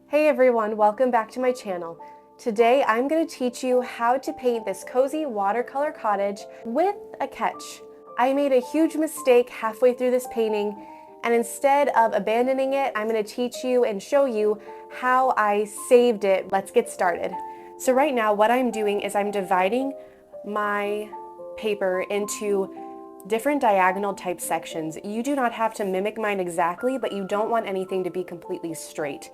Hey everyone, welcome back to my channel. Today I'm going to teach you how to paint this cozy watercolor cottage with a catch. I made a huge mistake halfway through this painting, and instead of abandoning it, I'm going to teach you and show you how I saved it. Let's get started. So right now what I'm doing is I'm dividing my paper into different diagonal type sections. You do not have to mimic mine exactly, but you don't want anything to be completely straight.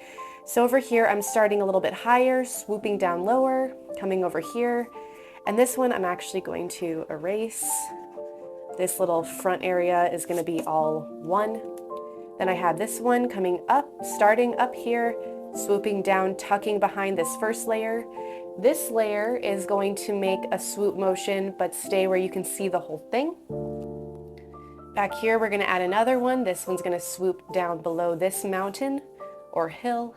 So over here, I'm starting a little bit higher, swooping down lower, coming over here. And this one I'm actually going to erase. This little front area is going to be all one. Then I have this one coming up, starting up here, swooping down, tucking behind this first layer. This layer is going to make a swoop motion, but stay where you can see the whole thing. Back here, we're going to add another one. This one's going to swoop down below this mountain or hill.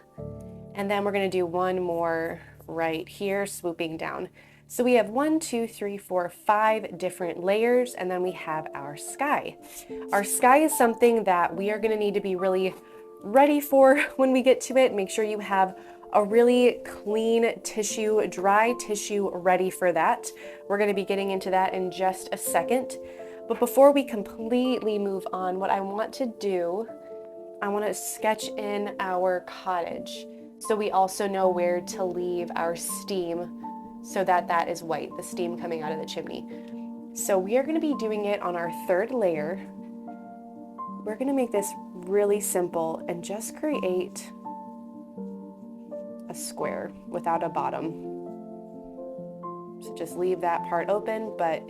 And then we're going to do one more right here, swooping down. So we have 1, 2, 3, 4, 5 different layers, and then we have our sky. Our sky is something that we are going to need to be really ready for when we get to it. Make sure you have a really clean tissue, dry tissue ready for that. We're going to be getting into that in just a second. But before we completely move on, what I want to do, I want to sketch in our cottage so we also know where to leave our steam so that that is white, the steam coming out of the chimney. So we are going to be doing it on our third layer. We're going to make this really simple and just create a square without a bottom. So just leave that part open, but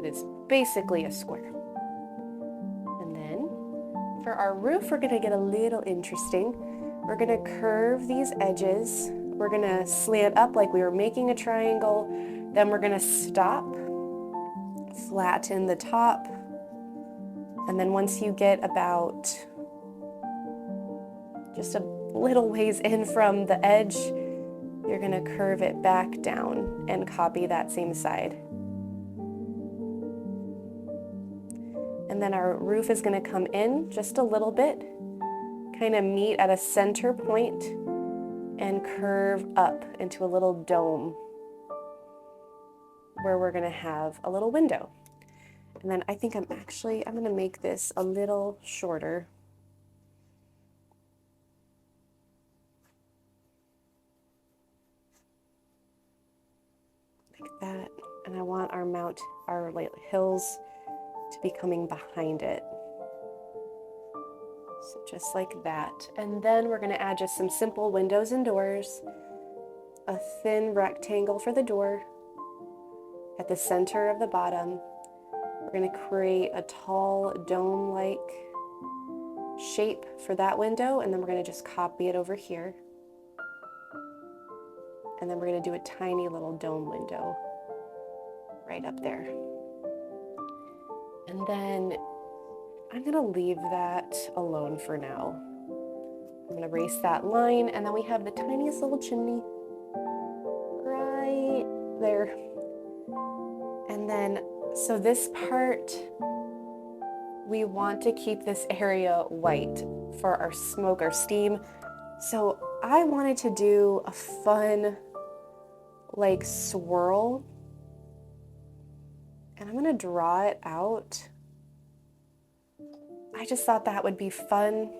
it's basically a square. And then for our roof, we're going to get a little interesting. We're going to curve these edges. We're going to slant up like we were making a triangle. Then we're going to stop, flatten the top. And then once you get about just a little ways in from the edge, you're going to curve it back down and copy that same side. And then our roof is going to come in just a little bit, kind of meet at a center point and curve up into a little dome where we're going to have a little window. And then I think I'm going to make this a little shorter. Like that. And I want our hills to be coming behind it. So just like that. And then we're going to add just some simple windows and doors, a thin rectangle for the door at the center of the bottom. We're going to create a tall dome-like shape for that window, and then we're going to just copy it over here. And then we're going to do a tiny little dome window right up there. And then I'm going to leave that alone for now. I'm going to erase that line, and then we have the tiniest little chimney right there. And then, so this part, we want to keep this area white for our smoke or steam. So I wanted to do a fun, like, swirl. And I'm going to draw it out. I just thought that would be fun.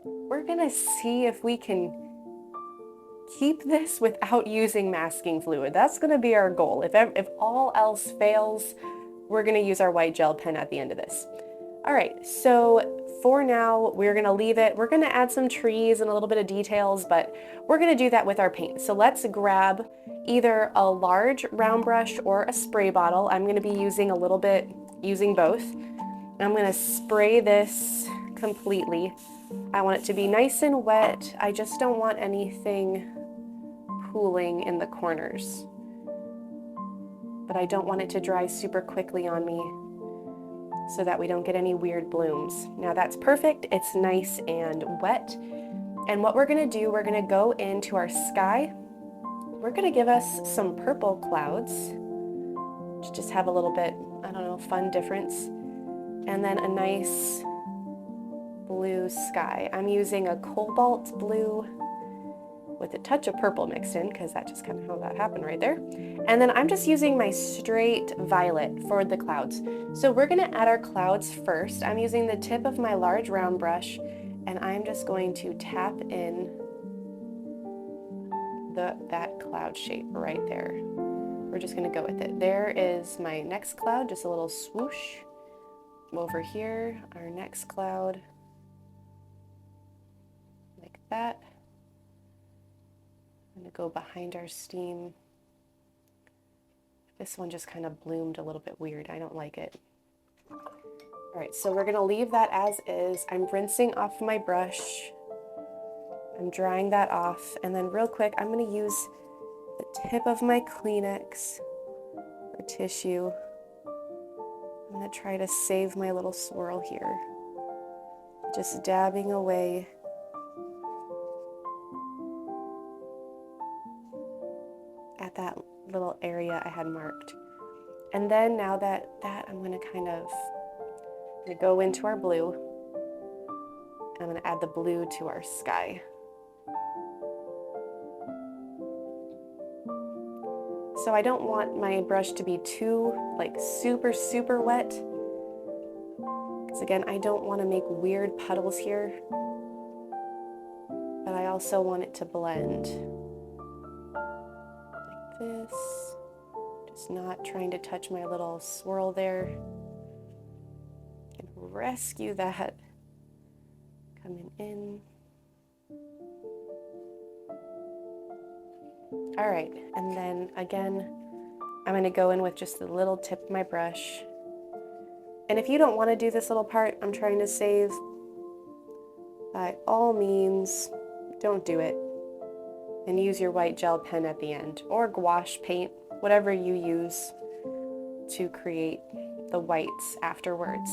We're going to see if we can keep this without using masking fluid. That's going to be our goal. If all else fails, we're going to use our white gel pen at the end of this. All right, so for now, we're going to leave it. We're going to add some trees and a little bit of details, but we're going to do that with our paint. So let's grab either a large round brush or a spray bottle. I'm going to be using both. I'm going to spray this completely. I want it to be nice and wet. I just don't want anything pooling in the corners. But I don't want it to dry super quickly on me so that we don't get any weird blooms. Now that's perfect. It's nice and wet. And what we're going to do, we're going to go into our sky. We're going to give us some purple clouds to just have a little bit, I don't know, fun difference. And then a nice blue sky. I'm using a cobalt blue with a touch of purple mixed in, because that's just kind of how that happened right there. And then I'm just using my straight violet for the clouds. So we're gonna add our clouds first. I'm using the tip of my large round brush, and I'm just going to tap in that cloud shape right there. We're just gonna go with it. There is my next cloud, just a little swoosh. Over here, our next cloud, like that. I'm gonna go behind our steam. This one just kind of bloomed a little bit weird. I don't like it. All right, so we're gonna leave that as is. I'm rinsing off my brush. I'm drying that off. And then real quick, I'm gonna use the tip of my Kleenex or tissue. I'm gonna try to save my little swirl here. Just dabbing away. At that little area I had marked. And then now that I'm gonna go into our blue. I'm gonna add the blue to our sky. So I don't want my brush to be too like super, super wet. Because again, I don't want to make weird puddles here. But I also want it to blend. This, just not trying to touch my little swirl there. And rescue that coming in. All right, and then again, I'm gonna go in with just the little tip of my brush. And if you don't want to do this little part I'm trying to save, by all means, don't do it. And use your white gel pen at the end, or gouache paint, whatever you use to create the whites afterwards.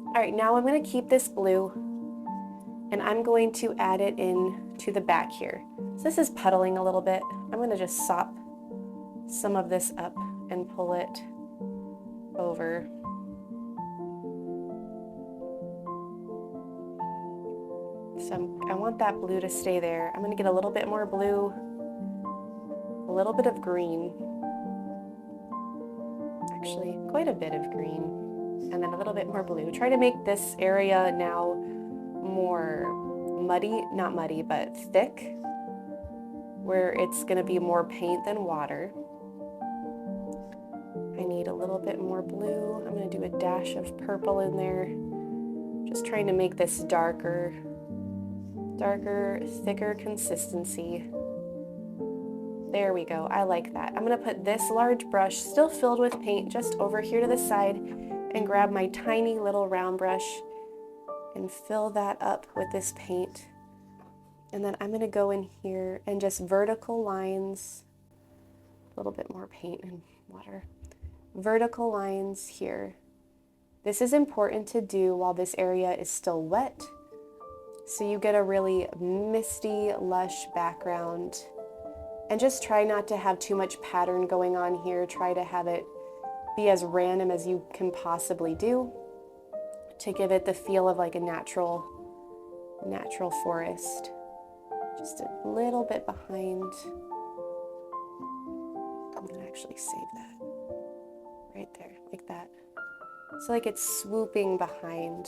All right, now I'm going to keep this blue, and I'm going to add it in to the back here. So this is puddling a little bit. I'm going to just sop some of this up and pull it over. So I want that blue to stay there. I'm going to get a little bit more blue, a little bit of green, actually quite a bit of green, and then a little bit more blue. Try to make this area now more muddy, not muddy, but thick, where it's going to be more paint than water. I need a little bit more blue. I'm going to do a dash of purple in there, just trying to make this darker, thicker consistency. There we go. I like that. I'm going to put this large brush, still filled with paint, just over here to the side, and grab my tiny little round brush and fill that up with this paint. And then I'm going to go in here and just vertical lines, a little bit more paint and water. Vertical lines here. This is important to do while this area is still wet, so you get a really misty, lush background. And just try not to have too much pattern going on here. Try to have it be as random as you can possibly do to give it the feel of like a natural forest. Just a little bit behind. I'm gonna actually save that right there, like that. So like it's swooping behind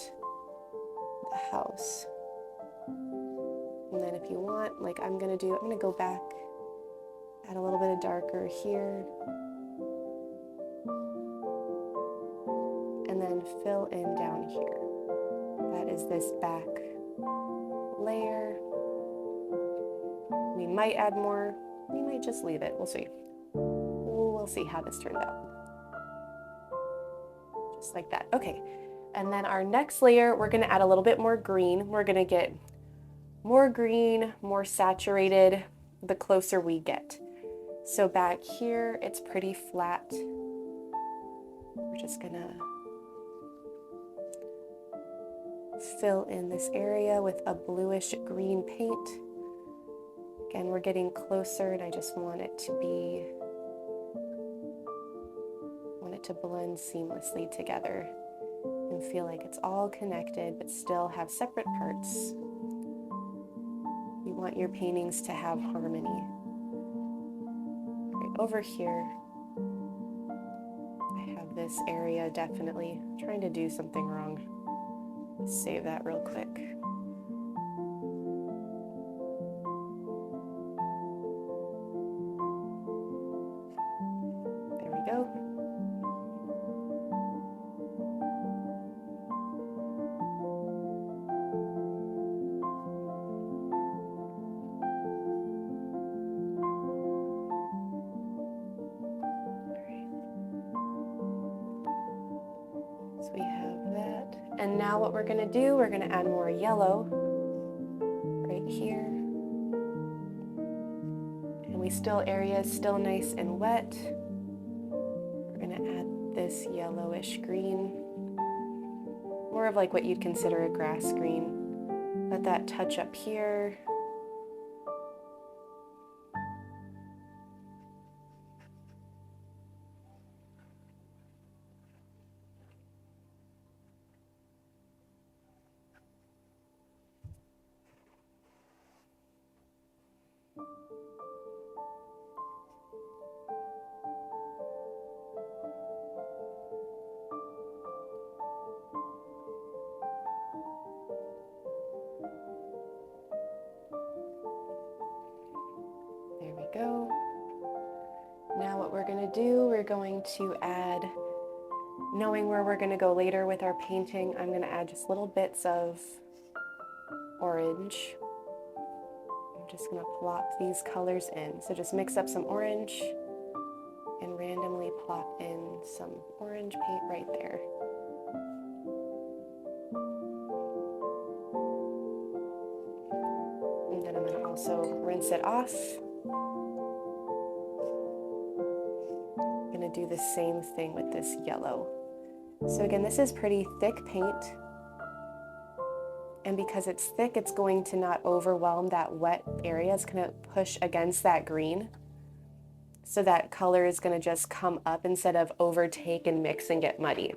the house. And then if you want, like I'm gonna go back, add a little bit of darker here, and then fill in down here. That is this back layer. We might add more, we might just leave it, we'll see. We'll see how this turns out. Just like that, okay. And then our next layer, we're gonna add a little bit more green. We're gonna get more green, more saturated, the closer we get. So back here, it's pretty flat. We're just gonna fill in this area with a bluish green paint. Again, we're getting closer, and I just want it to blend seamlessly together and feel like it's all connected but still have separate parts. You want your paintings to have harmony. Right over here, I have this area definitely trying to do something wrong. Let's save that real quick. There we go. So we have that. And now what we're going to do, we're going to add more yellow right here. And area is still nice and wet. We're going to add this yellowish green. More of like what you'd consider a grass green. Let that touch up here. There we go. Now what we're going to do, we're going to add, knowing where we're going to go later with our painting, I'm going to add just little bits of orange. I'm just going to plop these colors in. So just mix up some orange and randomly plop in some orange paint right there. And then I'm going to also rinse it off. I'm going to do the same thing with this yellow. So again, this is pretty thick paint. And because it's thick, it's going to not overwhelm that wet area. It's going to push against that green. So that color is going to just come up instead of overtake and mix and get muddy.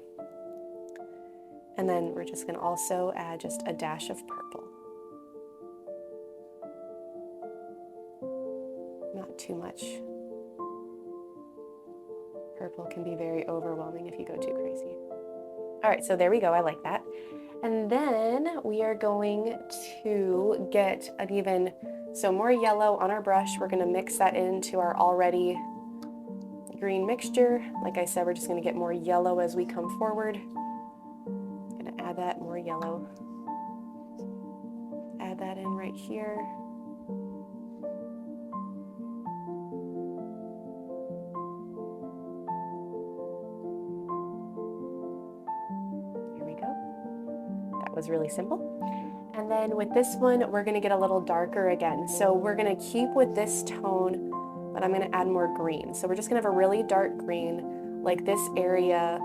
And then we're just going to also add just a dash of purple. Not too much. Purple can be very overwhelming if you go too crazy. All right, so there we go. I like that. And then we are going to get so more yellow on our brush. We're going to mix that into our already green mixture. Like I said, we're just going to get more yellow as we come forward. I'm going to add that more yellow. Add that in right here. Was really simple. And then with this one, we're going to get a little darker again. So we're going to keep with this tone, but I'm going to add more green. So we're just going to have a really dark green, like this area.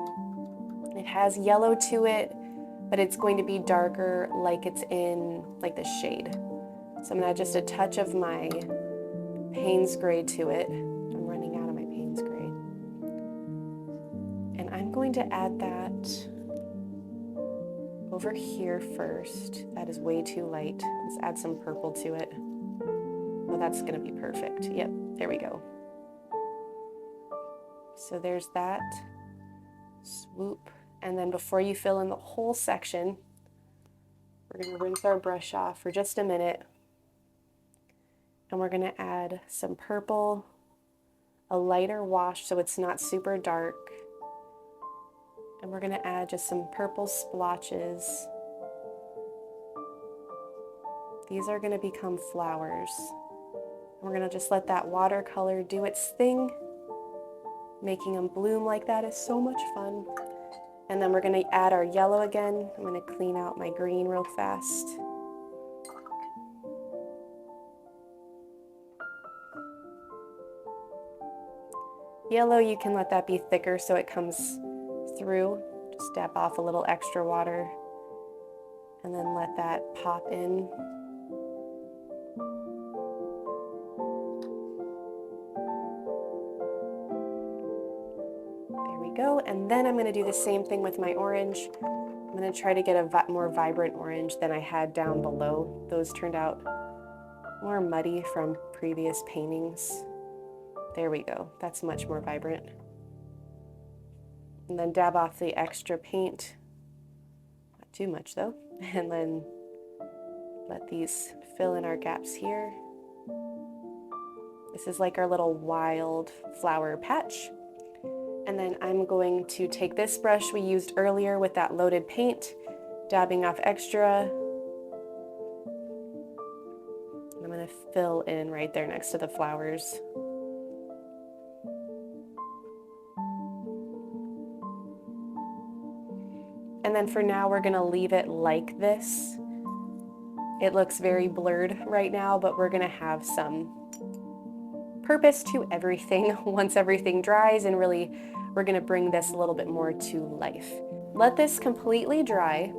It has yellow to it, but it's going to be darker like it's in like the shade. So I'm going to add just a touch of my Payne's gray to it. I'm running out of my Payne's gray. And I'm going to add that over here first. That is way too light. Let's add some purple to it. Oh, that's going to be perfect. Yep, there we go. So there's that. Swoop. And then before you fill in the whole section, we're going to rinse our brush off for just a minute. And we're going to add some purple, a lighter wash so it's not super dark. And we're going to add just some purple splotches. These are going to become flowers. And we're going to just let that watercolor do its thing. Making them bloom like that is so much fun. And then we're going to add our yellow again. I'm going to clean out my green real fast. Yellow, you can let that be thicker so it comes through. Just dab off a little extra water and then let that pop in. There we go. And then I'm going to do the same thing with my orange. I'm going to try to get a more vibrant orange than I had down below. Those turned out more muddy from previous paintings. There we go. That's much more vibrant. And then dab off the extra paint. Not too much though. And then let these fill in our gaps here. This is like our little wild flower patch. And then I'm going to take this brush we used earlier with that loaded paint, dabbing off extra. And I'm going to fill in right there next to the flowers. And then for now, we're going to leave it like this. It looks very blurred right now, but we're going to have some purpose to everything once everything dries, and really we're going to bring this a little bit more to life. Let this completely dry,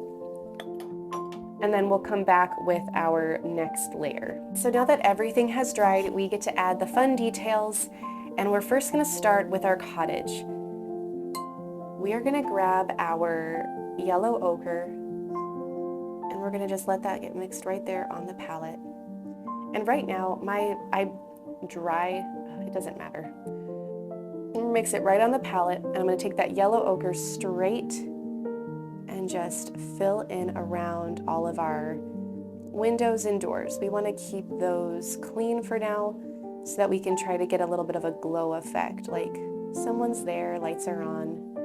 and then we'll come back with our next layer. So now that everything has dried, we get to add the fun details, and we're first going to start with our cottage. We are going to grab our yellow ochre, and we're going to just let that get mixed right there on the palette. And right now, I dry, it doesn't matter. Mix it right on the palette, and I'm going to take that yellow ochre straight and just fill in around all of our windows and doors. We want to keep those clean for now so that we can try to get a little bit of a glow effect, like someone's there, lights are on.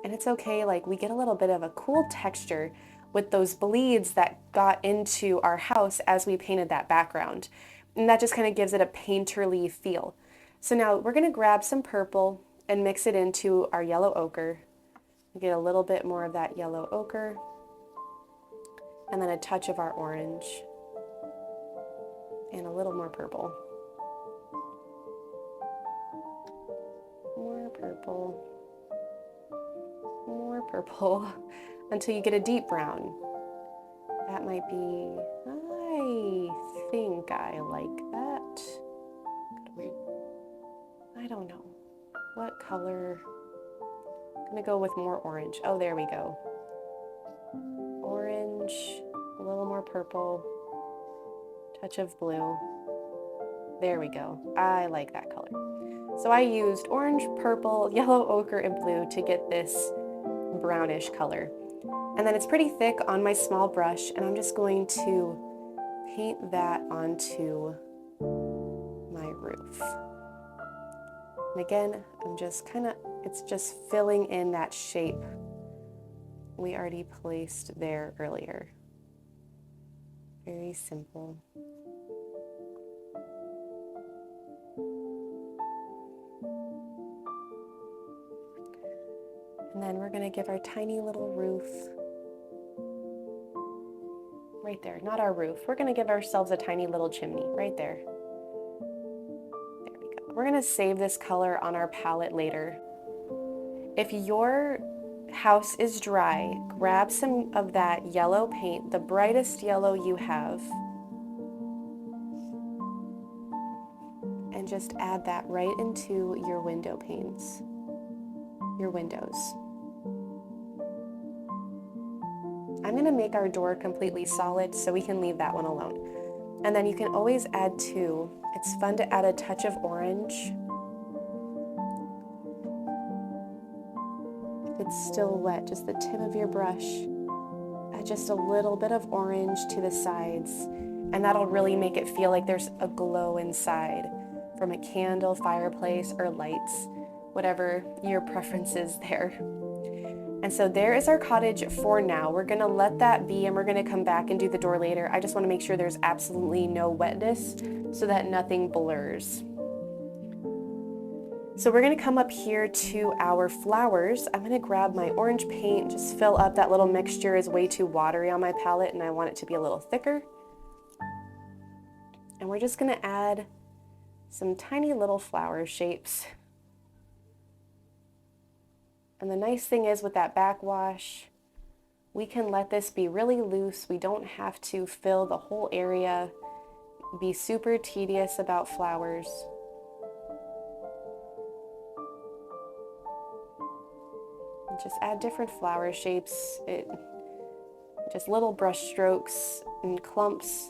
And it's okay, like we get a little bit of a cool texture with those bleeds that got into our house as we painted that background. And that just kind of gives it a painterly feel. So now we're going to grab some purple and mix it into our yellow ochre. Get a little bit more of that yellow ochre, and then a touch of our orange, and a little more purple. More purple. More purple, until you get a deep brown. That might be, I think I like that. I don't know. What color? I'm gonna go with more orange. Oh, there we go. Orange, a little more purple, touch of blue. There we go. I like that color. So I used orange, purple, yellow ochre, and blue to get this brownish color. And then it's pretty thick on my small brush, and I'm just going to paint that onto my roof. And again, I'm just it's just filling in that shape we already placed there earlier. Very simple. And then we're going to give our tiny little roof right there. Not our roof. We're going to give ourselves a tiny little chimney right there. There we go. We're going to save this color on our palette later. If your house is dry, grab some of that yellow paint, the brightest yellow you have, and just add that right into your window panes, your windows. I'm going to make our door completely solid so we can leave that one alone. And then you can always add too. It's fun to add a touch of orange. If it's still wet, just the tip of your brush. Add just a little bit of orange to the sides, and that'll really make it feel like there's a glow inside from a candle, fireplace, or lights, whatever your preference is there. And so there is our cottage for now. We're gonna let that be, and we're gonna come back and do the door later. I just wanna make sure there's absolutely no wetness so that nothing blurs. So we're gonna come up here to our flowers. I'm gonna grab my orange paint, just fill up. That little mixture is way too watery on my palette, and I want it to be a little thicker. And we're just gonna add some tiny little flower shapes. And the nice thing is with that backwash, we can let this be really loose. We don't have to fill the whole area, be super tedious about flowers. just add different flower shapes. Just little brush strokes and clumps,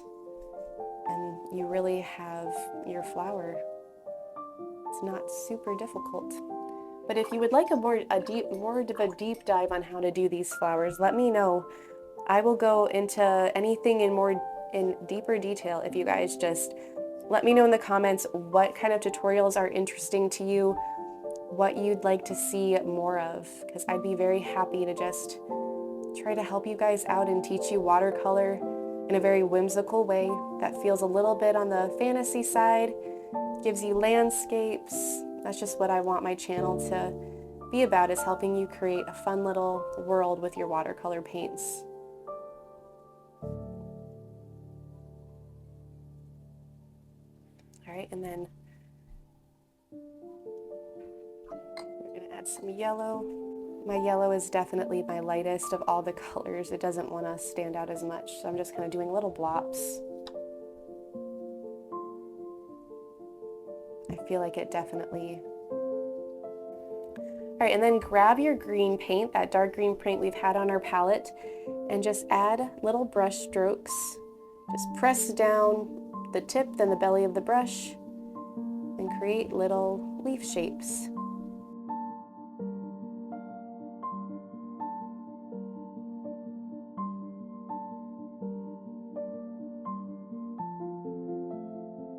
and you really have your flower. It's not super difficult. But if you would like more of a deep dive on how to do these flowers, let me know. I will go into anything in deeper detail if you guys just let me know in the comments what kind of tutorials are interesting to you, what you'd like to see more of, because I'd be very happy to just try to help you guys out and teach you watercolor in a very whimsical way that feels a little bit on the fantasy side, gives you landscapes. That's just what I want my channel to be about, is helping you create a fun little world with your watercolor paints. All right, and then we're gonna add some yellow. My yellow is definitely my lightest of all the colors. It doesn't want to stand out as much, so I'm just kind of doing little blops. I feel like it definitely... All right, and then grab your green paint, that dark green paint we've had on our palette, and just add little brush strokes. Just press down the tip, then the belly of the brush, and create little leaf shapes.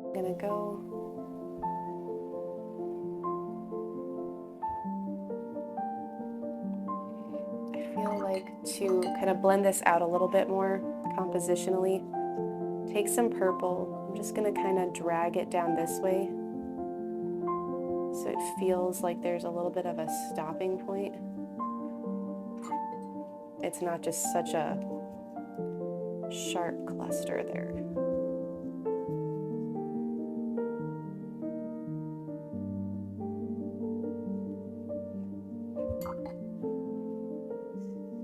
I'm gonna go to kind of blend this out a little bit more compositionally. Take some purple. I'm just going to kind of drag it down this way so it feels like there's a little bit of a stopping point. It's not just such a sharp cluster there.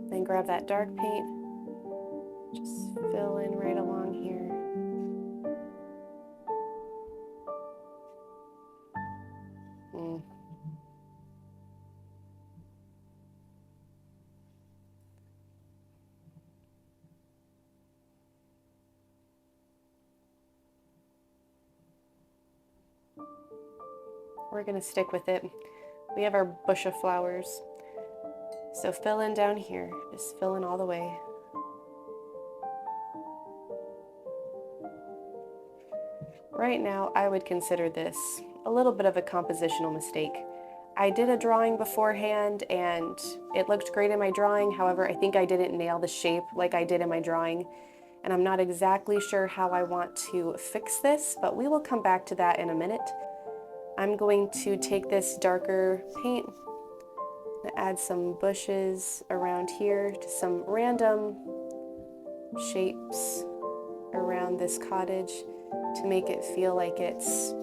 Then grab that dark paint, just fill in right along here. We're gonna stick with it. We have our bush of flowers. So fill in down here, just fill in all the way. Right now, I would consider this a little bit of a compositional mistake. I did a drawing beforehand and it looked great in my drawing. However, I think I didn't nail the shape like I did in my drawing. And I'm not exactly sure how I want to fix this, but we will come back to that in a minute. I'm going to take this darker paint and add some bushes around here, to some random shapes around this cottage to make it feel like it's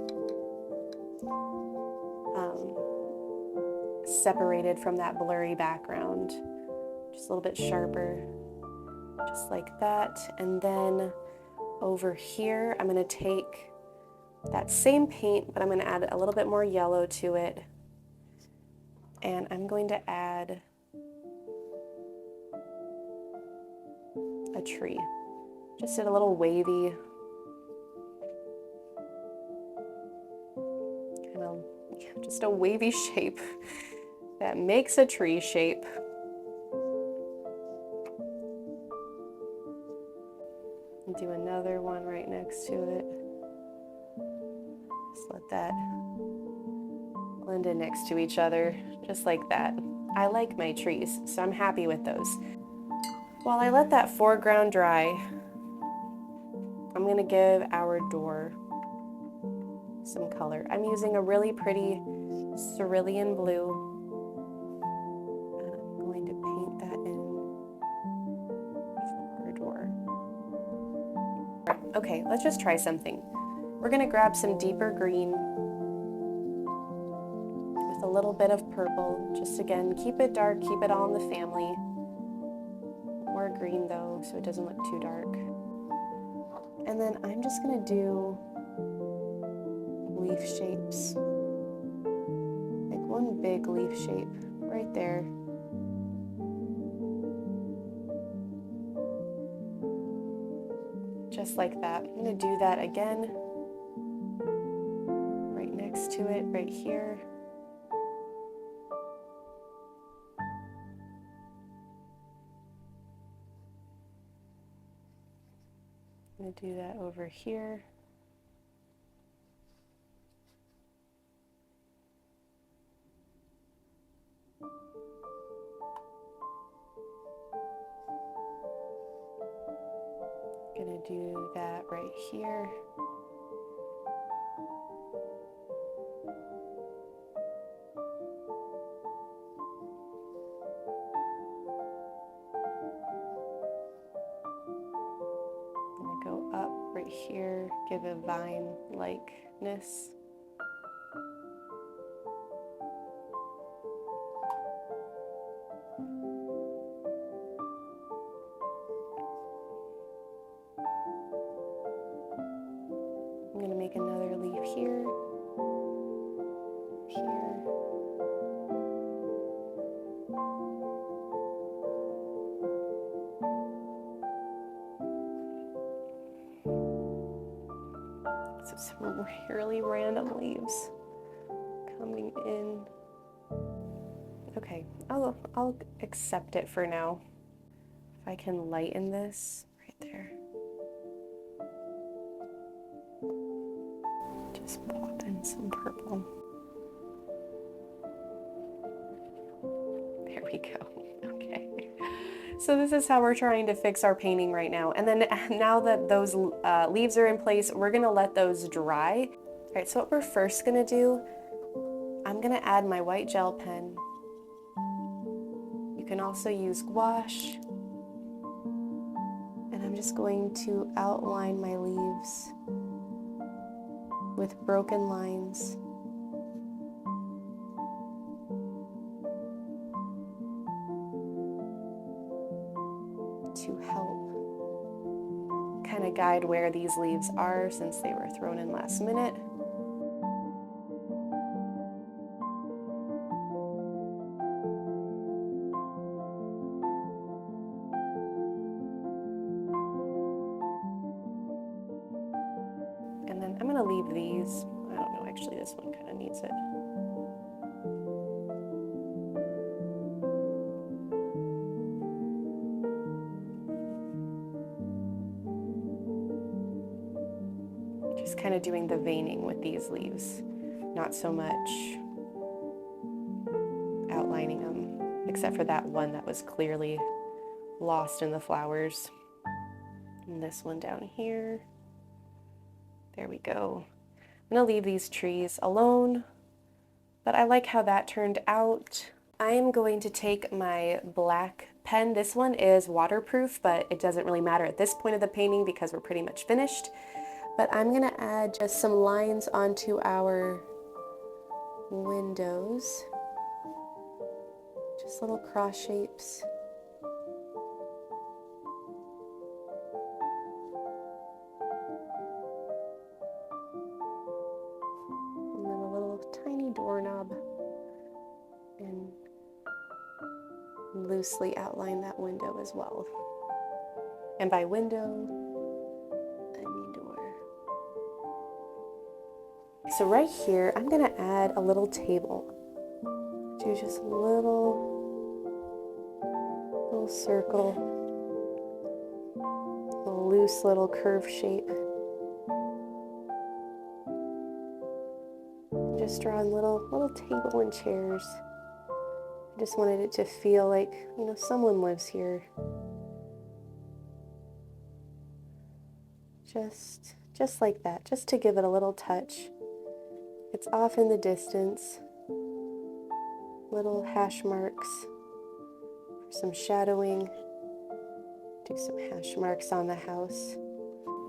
separated from that blurry background. Just a little bit sharper, just like that. And then over here, I'm going to take that same paint, but I'm going to add a little bit more yellow to it. And I'm going to add a tree. Just did a little wavy, kind of, just a wavy shape that makes a tree shape. And do another one right next to it. Just let that blend in next to each other, just like that. I like my trees, so I'm happy with those. While I let that foreground dry, I'm going to give our door some color. I'm using a really pretty cerulean blue, and I'm going to paint that in for our door. Okay, let's just try something. We're going to grab some deeper green with a little bit of purple. Just again, keep it dark, keep it all in the family. More green though, so it doesn't look too dark. And then I'm just going to do leaf shapes. Like one big leaf shape right there. just like that. I'm going to do that again, right next to it, right here. I'm going to do that over here. Gonna do that right here. I'm gonna go up right here, give a vine-likeness. I'm going to make another leaf here, here. So some really random leaves coming in. Okay, I'll accept it for now. If I can lighten this right there. Just pop in some purple. There we go. Okay. So this is how we're trying to fix our painting right now. And then now that those leaves are in place, we're gonna let those dry. All right, so what we're first gonna do, I'm gonna add my white gel pen. You can also use gouache. And I'm just going to outline my leaves with broken lines. To help kind of guide where these leaves are since they were thrown in last minute. And then I'm going to leave these. I don't know, actually this one kind of needs it. Just kind of doing the veining with these leaves, not so much outlining them, except for that one that was clearly lost in the flowers. And this one down here. There we go. I'm gonna leave these trees alone, but I like how that turned out. I am going to take my black pen. This one is waterproof, but it doesn't really matter at this point of the painting because we're pretty much finished. But I'm gonna add just some lines onto our windows. Just little cross shapes. And then a little tiny doorknob. And loosely outline that window as well. And by window, I mean door. So right here, I'm gonna add a little table. Do just a little circle, a loose little curve shape. Just drawing little table and chairs. I just wanted it to feel like, you know, someone lives here. Just like that, just to give it a little touch. It's off in the distance. Little hash marks for some shadowing. Do some hash marks on the house.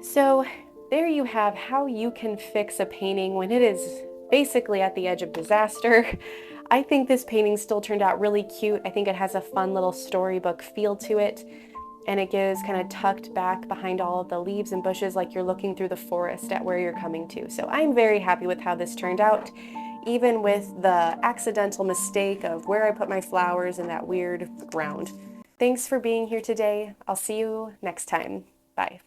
So there you have how you can fix a painting when it is basically at the edge of disaster. I think this painting still turned out really cute. I think it has a fun little storybook feel to it. And it gives kind of tucked back behind all of the leaves and bushes like you're looking through the forest at where you're coming to. So I'm very happy with how this turned out, even with the accidental mistake of where I put my flowers in that weird ground. Thanks for being here today. I'll see you next time. Bye.